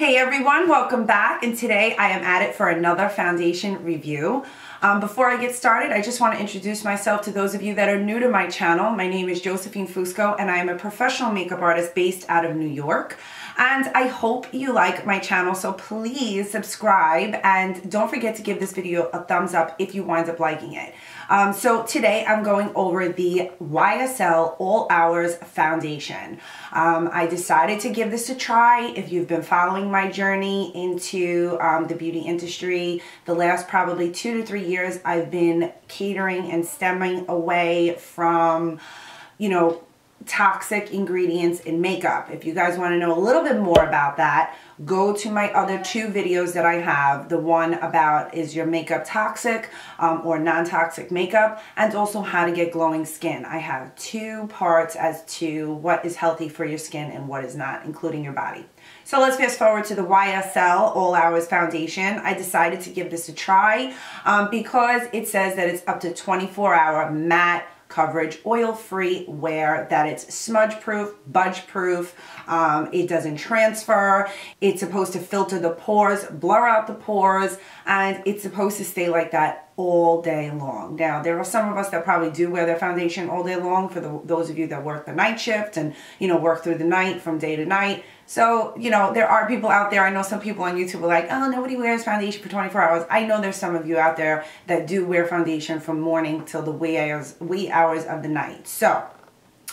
Hey everyone, welcome back, and today I am at it for another foundation review. Before I get started, I just want to introduce myself to those of you that are new to my channel. My name is Josephine Fusco and I am a professional makeup artist based out of New York. And I hope you like my channel, so please subscribe and don't forget to give this video a thumbs up if you wind up liking it. So today I'm going over the YSL All Hours Foundation. I decided to give this a try. If you've been following my journey into the beauty industry, the last probably 2 to 3 years I've been catering and stemming away from, toxic ingredients in makeup. If you guys want to know a little bit more about that, go to my other 2 videos that I have. The one about is your makeup toxic or non-toxic makeup, and also how to get glowing skin. I have 2 parts as to what is healthy for your skin and what is not, including your body. So let's fast forward to the YSL All Hours Foundation. I decided to give this a try because it says that it's up to 24-hour matte coverage, oil-free wear, that it's smudge-proof, budge-proof, it doesn't transfer, it's supposed to filter the pores, blur out the pores, and it's supposed to stay like that all day long. Now, there are some of us that probably do wear their foundation all day long, for those of you that work the night shift and, work through the night from day to night. So, there are people out there, I know some people on YouTube are like, oh, nobody wears foundation for 24 hours. I know there's some of you out there that do wear foundation from morning till the wee hours of the night. So,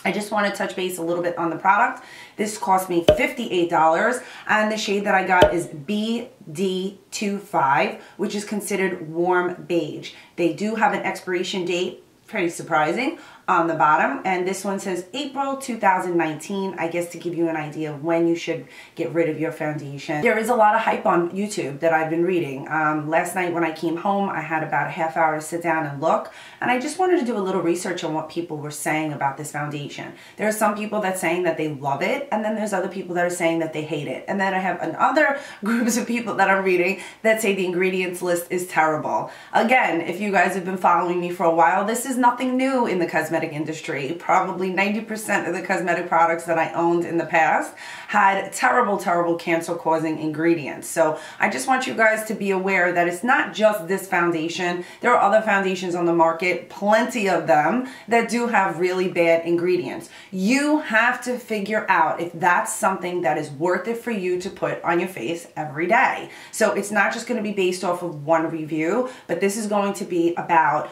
I just want to touch base a little bit on the product. This cost me $58, and the shade that I got is BD25, which is considered warm beige. They do have an expiration date, pretty surprising, on the bottom, and this one says April 2019, I guess, to give you an idea of when you should get rid of your foundation. There is a lot of hype on YouTube that I've been reading. Last night when I came home, I had about a half hour to sit down and look, and I just wanted to do a little research on what people were saying about this foundation. There are some people that are saying that they love it, and then there's other people that are saying that they hate it. And then I have other groups of people that I'm reading that say the ingredients list is terrible. Again, if you guys have been following me for a while, this is nothing new in the cosmetic industry. Probably 90% of the cosmetic products that I owned in the past had terrible, terrible cancer-causing ingredients. So I just want you guys to be aware that it's not just this foundation. There are other foundations on the market, plenty of them, that do have really bad ingredients. You have to figure out if that's something that is worth it for you to put on your face every day. So it's not just going to be based off of one review, but this is going to be about,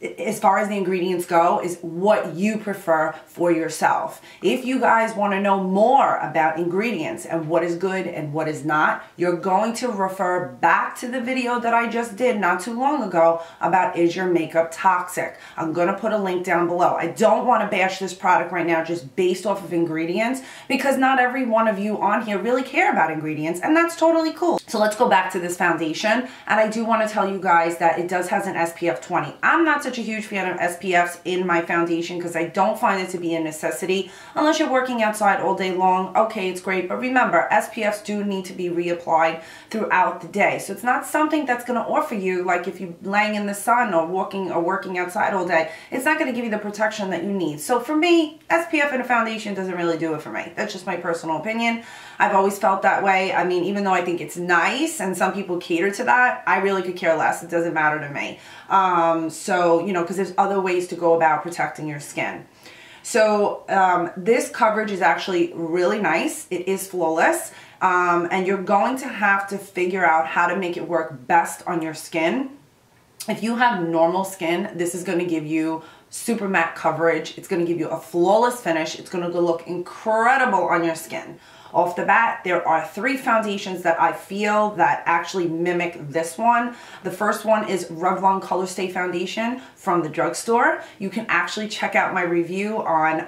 as far as the ingredients go, is what you prefer for yourself. If you guys want to know more about ingredients and what is good and what is not, you're going to refer back to the video that I just did not too long ago about is your makeup toxic. I'm going to put a link down below. I don't want to bash this product right now just based off of ingredients, because not every one of you on here really care about ingredients, and that's totally cool. So let's go back to this foundation, and I do want to tell you guys that it does has an SPF 20. I'm not such a huge fan of SPFs in my foundation because I don't find it to be a necessity unless you're working outside all day long. Okay, it's great, but remember, SPFs do need to be reapplied throughout the day. So it's not something that's going to offer you, like if you're laying in the sun or working outside all day, it's not going to give you the protection that you need. So for me, SPF in a foundation doesn't really do it for me. That's just my personal opinion. I've always felt that way. I mean, even though I think it's nice and some people cater to that, I really could care less. It doesn't matter to me. Because there's other ways to go about protecting your skin. So this coverage is actually really nice. It is flawless. And you're going to have to figure out how to make it work best on your skin. If you have normal skin, this is going to give you super matte coverage. It's going to give you a flawless finish. It's going to look incredible on your skin. Off the bat, there are 3 foundations that I feel that actually mimic this one. The first one is Revlon Colorstay foundation from the drugstore. You can actually check out my review on,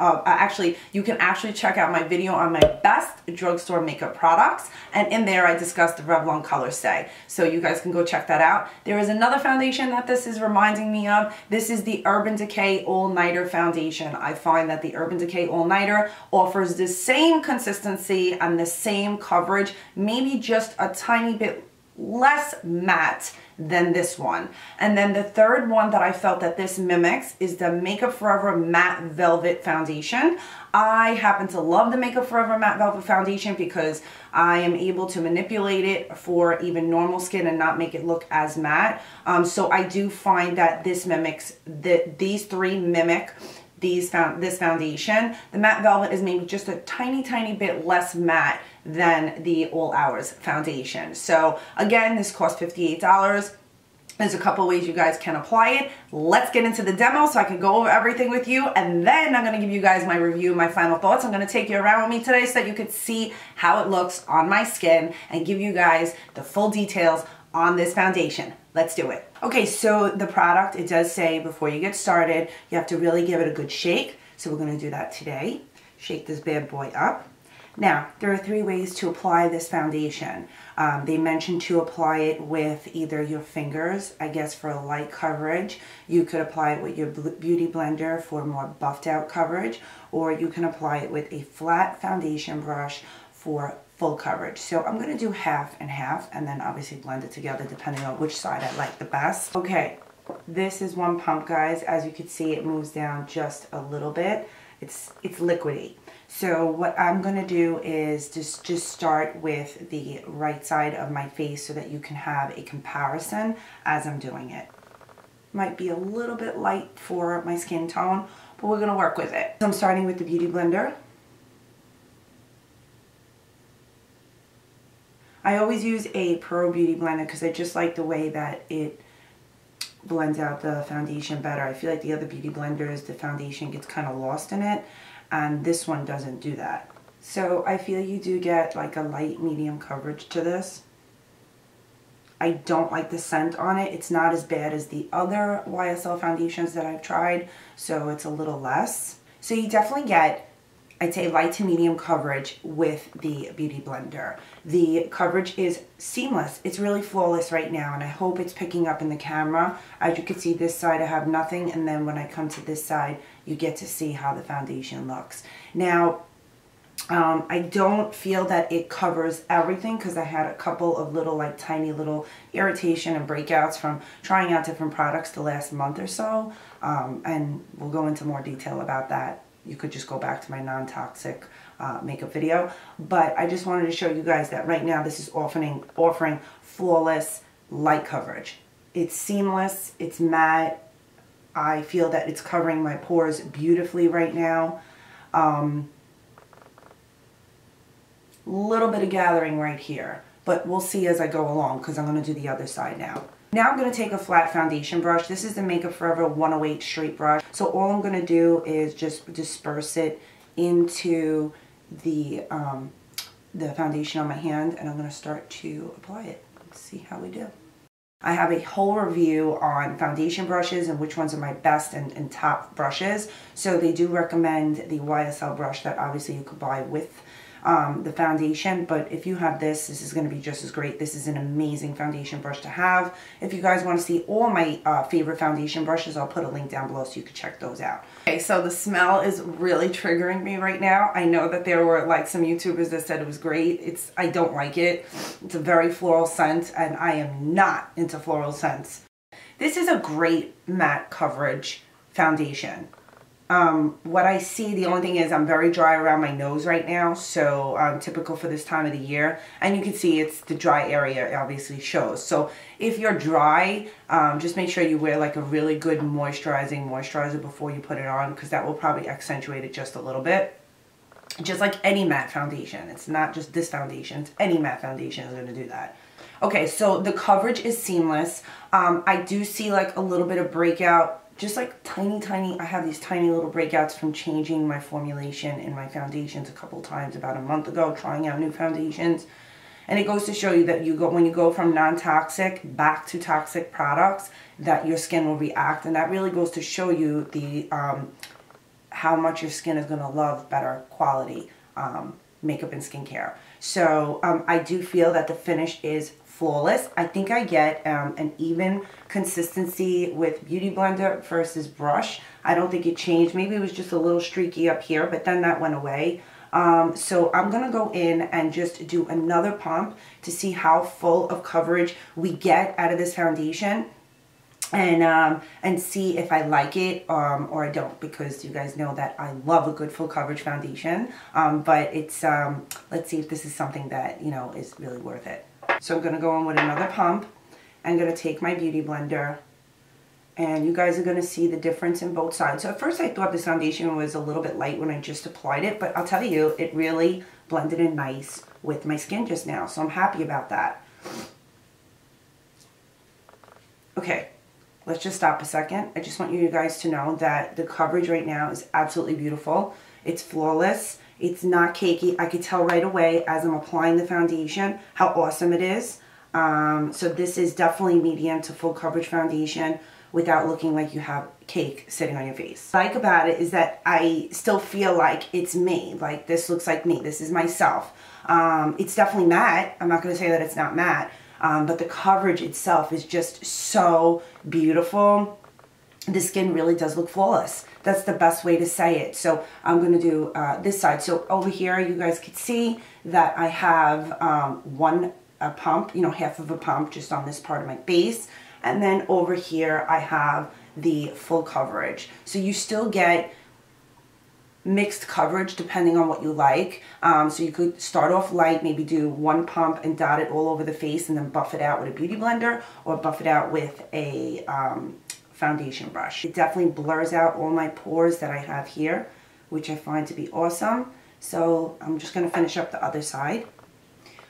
you can actually check out my video on my best drugstore makeup products, and in there I discussed the Revlon Colorstay. So you guys can go check that out. There is another foundation that this is reminding me of. This is the Urban Decay All Nighter foundation. I find that the Urban Decay All Nighter offers the same consistency and the same coverage, maybe just a tiny bit less matte than this one. And then the third one that I felt that this mimics is the Makeup Forever Matte Velvet Foundation. I happen to love the Makeup Forever Matte Velvet Foundation because I am able to manipulate it for even normal skin and not make it look as matte. So I do find that this mimics, these three mimic this foundation. The Matte Velvet is maybe just a tiny bit less matte than the All Hours foundation. So again, this costs $58. There's a couple ways you guys can apply it. Let's get into the demo so I can go over everything with you, and then I'm gonna give you guys my review, my final thoughts. I'm gonna take you around with me today so that you could see how it looks on my skin and give you guys the full details on this foundation. Let's do it. Okay, so the product, it does say before you get started, you have to really give it a good shake. So we're gonna do that today. Shake this bad boy up. Now, there are 3 ways to apply this foundation. They mentioned to apply it with either your fingers, I guess for a light coverage. You could apply it with your Beautyblender for more buffed out coverage, or you can apply it with a flat foundation brush for full coverage. So I'm gonna do half and half, and then obviously blend it together depending on which side I like the best. Okay, this is one pump, guys. As you can see, it moves down just a little bit. It's liquidy. So what I'm gonna do is just start with the right side of my face so that you can have a comparison as I'm doing it. Might be a little bit light for my skin tone, but we're gonna work with it. So I'm starting with the Beautyblender. I always use a Pro Beautyblender because I just like the way that it blends out the foundation better. I feel like the other Beautyblenders, the foundation gets kind of lost in it, and this one doesn't do that. So I feel you do get like a light medium coverage to this. I don't like the scent on it. It's not as bad as the other YSL foundations that I've tried, so it's a little less. So you definitely get, I'd say, light to medium coverage with the Beautyblender. The coverage is seamless. It's really flawless right now, and I hope it's picking up in the camera. As you can see, this side I have nothing, and then when I come to this side, you get to see how the foundation looks. Now, I don't feel that it covers everything because I had a couple of little, like tiny little irritation and breakouts from trying out different products the last month or so, and we'll go into more detail about that. You could just go back to my non-toxic makeup video. But I just wanted to show you guys that right now this is offering flawless light coverage. It's seamless, it's matte. I feel that it's covering my pores beautifully right now. Little bit of gathering right here, but we'll see as I go along because I'm going to do the other side now. Now I'm going to take a flat foundation brush. This is the Makeup Forever 108 straight brush. So all I'm going to do is just disperse it into the foundation on my hand, and I'm going to start to apply it. Let's see how we do. I have a whole review on foundation brushes and which ones are my best and top brushes. So they do recommend the YSL brush that obviously you could buy with the foundation, but if you have this is going to be just as great. This is an amazing foundation brush to have. If you guys want to see all my favorite foundation brushes, I'll put a link down below so you can check those out. Okay, so the smell is really triggering me right now. I know that there were like some YouTubers that said it was great. I don't like it. It's a very floral scent, and I am not into floral scents. This is a great matte coverage foundation. What I see, the only thing is I'm very dry around my nose right now, so typical for this time of the year. And you can see it's the dry area obviously shows. So if you're dry, just make sure you wear like a really good moisturizer before you put it on, because that will probably accentuate it just a little bit. Just like any matte foundation. It's not just this foundation, it's any matte foundation is going to do that. Okay, so the coverage is seamless. I do see like a little bit of breakout. Just like tiny, I have these tiny little breakouts from changing my formulation in my foundations a couple times about a month ago, trying out new foundations. And it goes to show you that when you go from non-toxic back to toxic products, that your skin will react. And that really goes to show you the how much your skin is going to love better quality makeup and skincare. So I do feel that the finish is flawless. I think I get an even consistency with Beautyblender versus brush. I don't think it changed. Maybe it was just a little streaky up here, but then that went away. So I'm going to go in and just do another pump to see how full of coverage we get out of this foundation. And see if I like it or I don't, because you guys know that I love a good full coverage foundation, but it's let's see if this is something that, you know, is really worth it. So I'm going to go in with another pump. I'm going to take my Beauty Blender, and you guys are going to see the difference in both sides. So at first I thought this foundation was a little bit light when I just applied it, but I'll tell you, it really blended in nice with my skin just now, so I'm happy about that. Okay. Let's just stop a second. I just want you guys to know that the coverage right now is absolutely beautiful. It's flawless. It's not cakey. I could tell right away as I'm applying the foundation how awesome it is. So this is definitely medium to full coverage foundation without looking like you have cake sitting on your face. What I like about it is that I still feel like it's me. Like this looks like me. This is myself. It's definitely matte. I'm not going to say that it's not matte. But the coverage itself is just so beautiful. The skin really does look flawless. That's the best way to say it. So I'm going to do this side. So over here, you guys can see that I have a pump, you know, half of a pump just on this part of my base. And then over here, I have the full coverage. So you still get mixed coverage depending on what you like. So you could start off light, maybe do one pump and dot it all over the face and then buff it out with a Beauty Blender or buff it out with a foundation brush. It definitely blurs out all my pores that I have here, which I find to be awesome. So I'm just going to finish up the other side.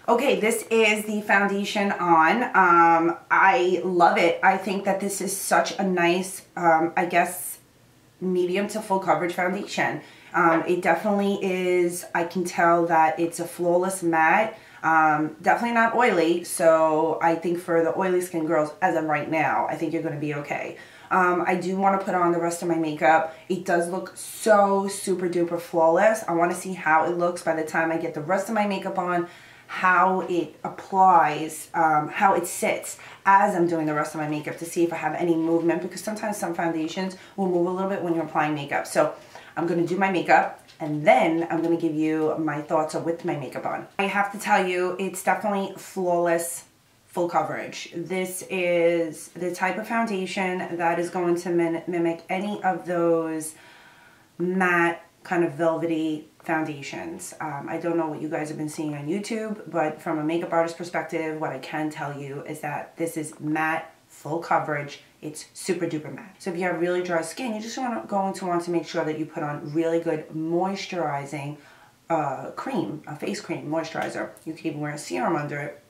Okay, this is the foundation on. I love it. I think that this is such a nice, I guess, medium to full coverage foundation. It definitely is, I can tell that it's a flawless matte, definitely not oily, so I think for the oily skin girls, as of right now, I think you're going to be okay. I do want to put on the rest of my makeup. It does look so super duper flawless. I want to see how it looks by the time I get the rest of my makeup on, how it applies, how it sits as I'm doing the rest of my makeup to see if I have any movement, because sometimes some foundations will move a little bit when you're applying makeup. So I'm going to do my makeup and then I'm going to give you my thoughts with my makeup on. I have to tell you, it's definitely flawless full coverage. This is the type of foundation that is going to mimic any of those matte kind of velvety foundations. I don't know what you guys have been seeing on YouTube, but from a makeup artist perspective, what I can tell you is that this is matte, full coverage. It's super duper matte. So if you have really dry skin, you just going to want to make sure that you put on really good moisturizing cream, a face cream moisturizer. You can even wear a serum under it,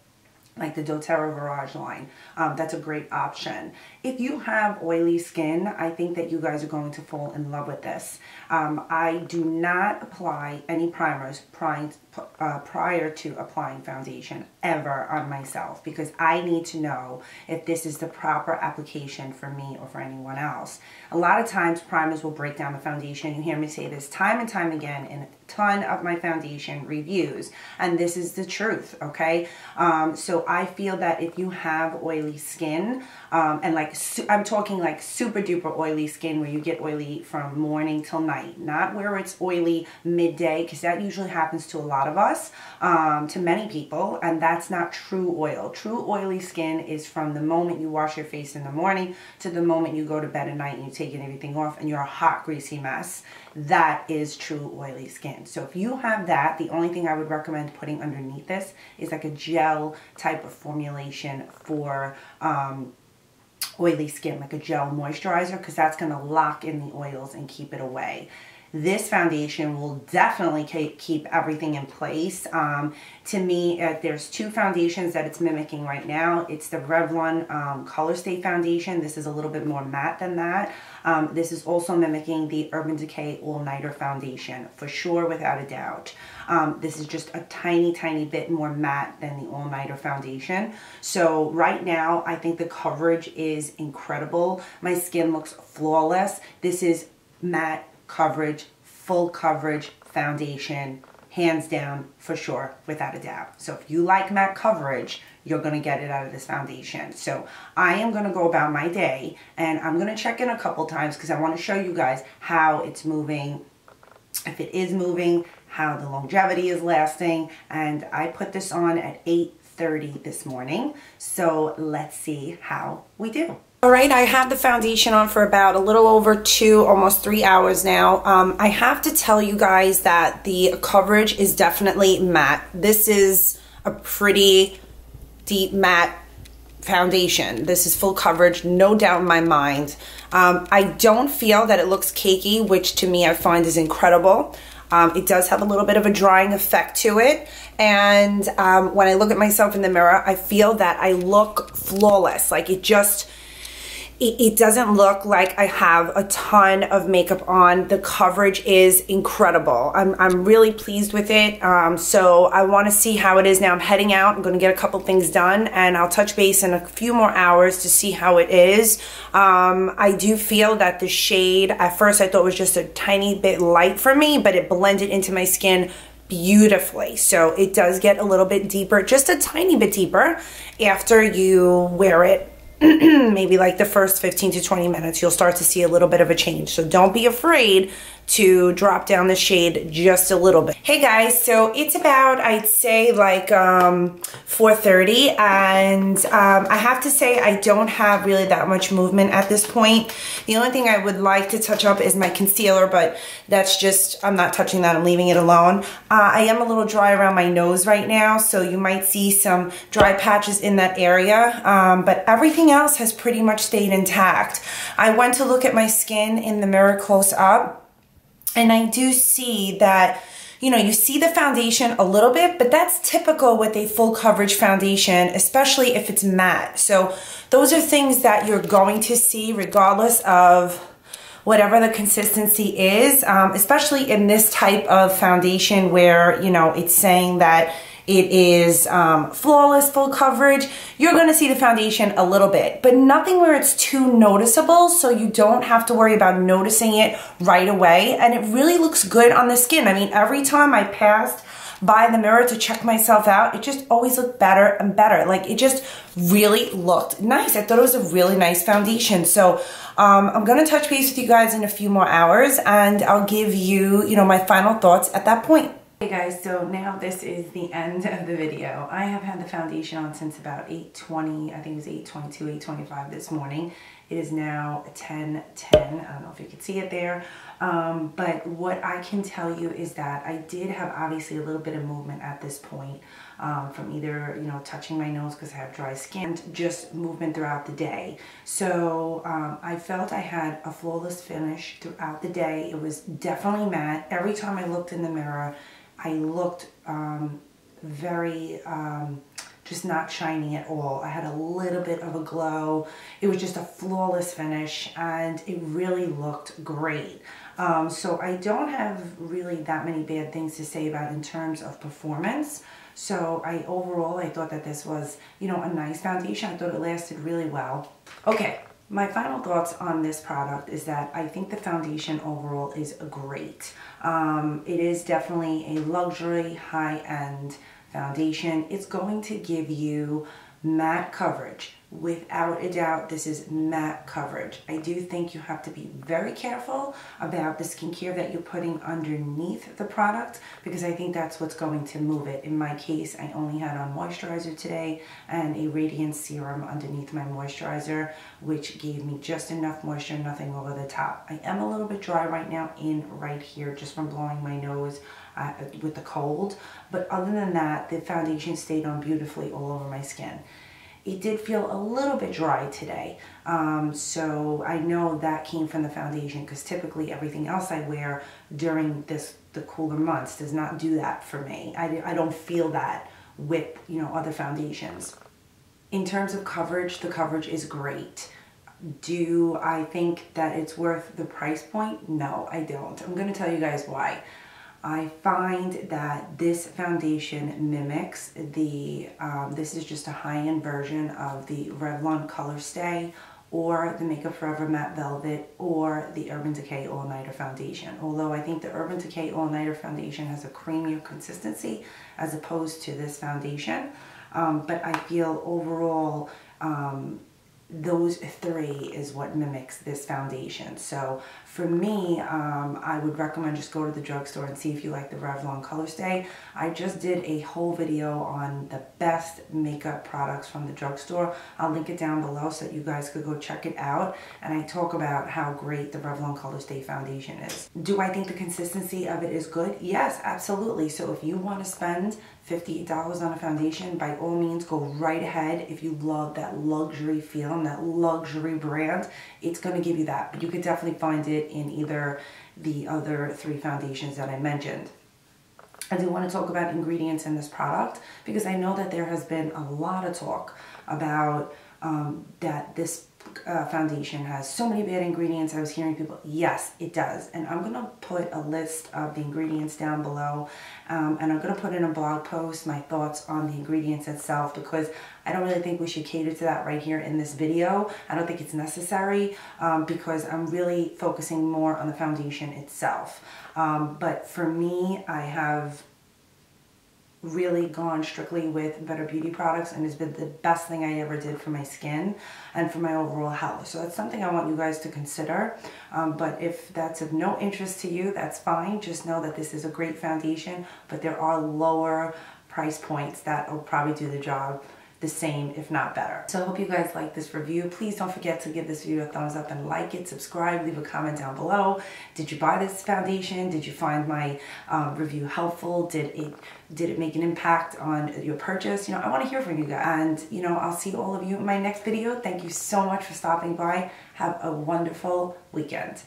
like the doTERRA Virage line. That's a great option. If you have oily skin, I think that you guys are going to fall in love with this. I do not apply any primers prior to applying foundation ever on myself, because I need to know if this is the proper application for me or for anyone else. A lot of times primers will break down the foundation. You hear me say this time and time again in a ton of my foundation reviews, and this is the truth, okay? So I feel that if you have oily skin, and like I'm talking like super duper oily skin where you get oily from morning till night, not where it's oily midday, because that usually happens to a lot of us, to many people, and that's not true oil. True oily skin is from the moment you wash your face in the morning to the moment you go to bed at night and you're taking everything off and you're a hot greasy mess. That is true oily skin. So if you have that, the only thing I would recommend putting underneath this is like a gel type of formulation for oily skin, like a gel moisturizer, because that's going to lock in the oils and keep it away. This foundation will definitely keep everything in place. To me, there's two foundations that it's mimicking right now. It's the Revlon Colorstay foundation. This is a little bit more matte than that. This is also mimicking the Urban Decay All Nighter foundation, for sure, without a doubt. This is just a tiny, tiny bit more matte than the All Nighter foundation. So right now, I think the coverage is incredible. My skin looks flawless. This is matte coverage, full coverage foundation, hands down, for sure, without a doubt. So if you like matte coverage, you're going to get it out of this foundation. So I am going to go about my day and I'm going to check in a couple times because I want to show you guys how it's moving, if it is moving, how the longevity is lasting. And I put this on at 8:30 this morning. So let's see how we do. All right, I have the foundation on for about a little over 2, almost 3 hours now. I have to tell you guys that the coverage is definitely matte. This is a pretty deep matte foundation. This is full coverage, no doubt in my mind. I don't feel that it looks cakey, which to me I find is incredible. It does have a little bit of a drying effect to it. And when I look at myself in the mirror, I feel that I look flawless. Like it doesn't look like I have a ton of makeup on. The coverage is incredible. I'm really pleased with it. So I want to see how it is now. I'm heading out. I'm going to get a couple things done, and I'll touch base in a few more hours to see how it is. I do feel that the shade, at first I thought was just a tiny bit light for me, but it blended into my skin beautifully. So it does get a little bit deeper, just a tiny bit deeper after you wear it. Maybe like the first 15 to 20 minutes, you'll start to see a little bit of a change. So don't be afraid to drop down the shade just a little bit. Hey guys, so it's about, I'd say like 4:30, and I have to say I don't have really that much movement at this point. The only thing I would like to touch up is my concealer, but that's just, I'm not touching that, I'm leaving it alone. I am a little dry around my nose right now, so you might see some dry patches in that area, but everything else has pretty much stayed intact. I went to look at my skin in the mirror close up, and I do see that, you know, you see the foundation a little bit, but that's typical with a full coverage foundation, especially if it's matte. So those are things that you're going to see regardless of whatever the consistency is, especially in this type of foundation where, you know, it's saying that it is flawless, full coverage. You're gonna see the foundation a little bit, but nothing where it's too noticeable, so you don't have to worry about noticing it right away. And it really looks good on the skin. I mean, every time I passed by the mirror to check myself out, it just always looked better and better. Like, it just really looked nice. I thought it was a really nice foundation. So I'm gonna touch base with you guys in a few more hours, and I'll give you, you know, my final thoughts at that point. Hey guys, so now this is the end of the video. I have had the foundation on since about 8:20, I think it was 8:22, 8:25 this morning. It is now 10:10, I don't know if you can see it there. But what I can tell you is that I did have obviously a little bit of movement at this point from either, you know, touching my nose because I have dry skin, and just movement throughout the day. So I felt I had a flawless finish throughout the day. It was definitely matte. Every time I looked in the mirror, I looked very just not shiny at all. I had a little bit of a glow. It was just a flawless finish, and it really looked great. So I don't have really that many bad things to say about in terms of performance. So overall, I thought that this was, you know, a nice foundation. I thought it lasted really well. Okay. My final thoughts on this product is that I think the foundation overall is great. It is definitely a luxury, high-end foundation. It's going to give you matte coverage. Without a doubt, this is matte coverage. I do think you have to be very careful about the skincare that you're putting underneath the product, because I think that's what's going to move it. In my case, I only had on moisturizer today and a radiance serum underneath my moisturizer, which gave me just enough moisture, nothing over the top. I am a little bit dry right now right here just from blowing my nose with the cold, but other than that, the foundation stayed on beautifully all over my skin. It did feel a little bit dry today, so I know that came from the foundation, because typically everything else I wear during the cooler months does not do that for me. I don't feel that with, you know, other foundations. In terms of coverage, the coverage is great. Do I think that it's worth the price point? No, I don't. I'm going to tell you guys why. I find that this foundation mimics this is just a high-end version of the Revlon Colorstay, or the Makeup Forever Matte Velvet, or the Urban Decay All Nighter Foundation. Although I think the Urban Decay All Nighter Foundation has a creamier consistency as opposed to this foundation. But I feel overall those three is what mimics this foundation. So for me, I would recommend just go to the drugstore and see if you like the Revlon Colorstay. I just did a whole video on the best makeup products from the drugstore. I'll link it down below so that you guys could go check it out. And I talk about how great the Revlon Colorstay foundation is. Do I think the consistency of it is good? Yes, absolutely. So if you want to spend $58 on a foundation, by all means go right ahead. If you love that luxury feel and that luxury brand, it's going to give you that. But you could definitely find it in either the other three foundations that I mentioned. I do want to talk about ingredients in this product because I know that there has been a lot of talk about that this foundation has so many bad ingredients. I was hearing people, yes, it does. And I'm going to put a list of the ingredients down below. And I'm going to put in a blog post my thoughts on the ingredients itself, because I don't really think we should cater to that right here in this video. I don't think it's necessary because I'm really focusing more on the foundation itself. But for me, I have really gone strictly with Better Beauty products, and it's been the best thing I ever did for my skin and for my overall health. So that's something I want you guys to consider. But if that's of no interest to you, that's fine. Just know that this is a great foundation, but there are lower price points that will probably do the job the same, if not better. So I hope you guys like this review. Please don't forget to give this video a thumbs up and like it, subscribe, leave a comment down below. Did you buy this foundation? Did you find my review helpful? Did it make an impact on your purchase? You know, I want to hear from you guys. And you know, I'll see all of you in my next video. Thank you so much for stopping by. Have a wonderful weekend.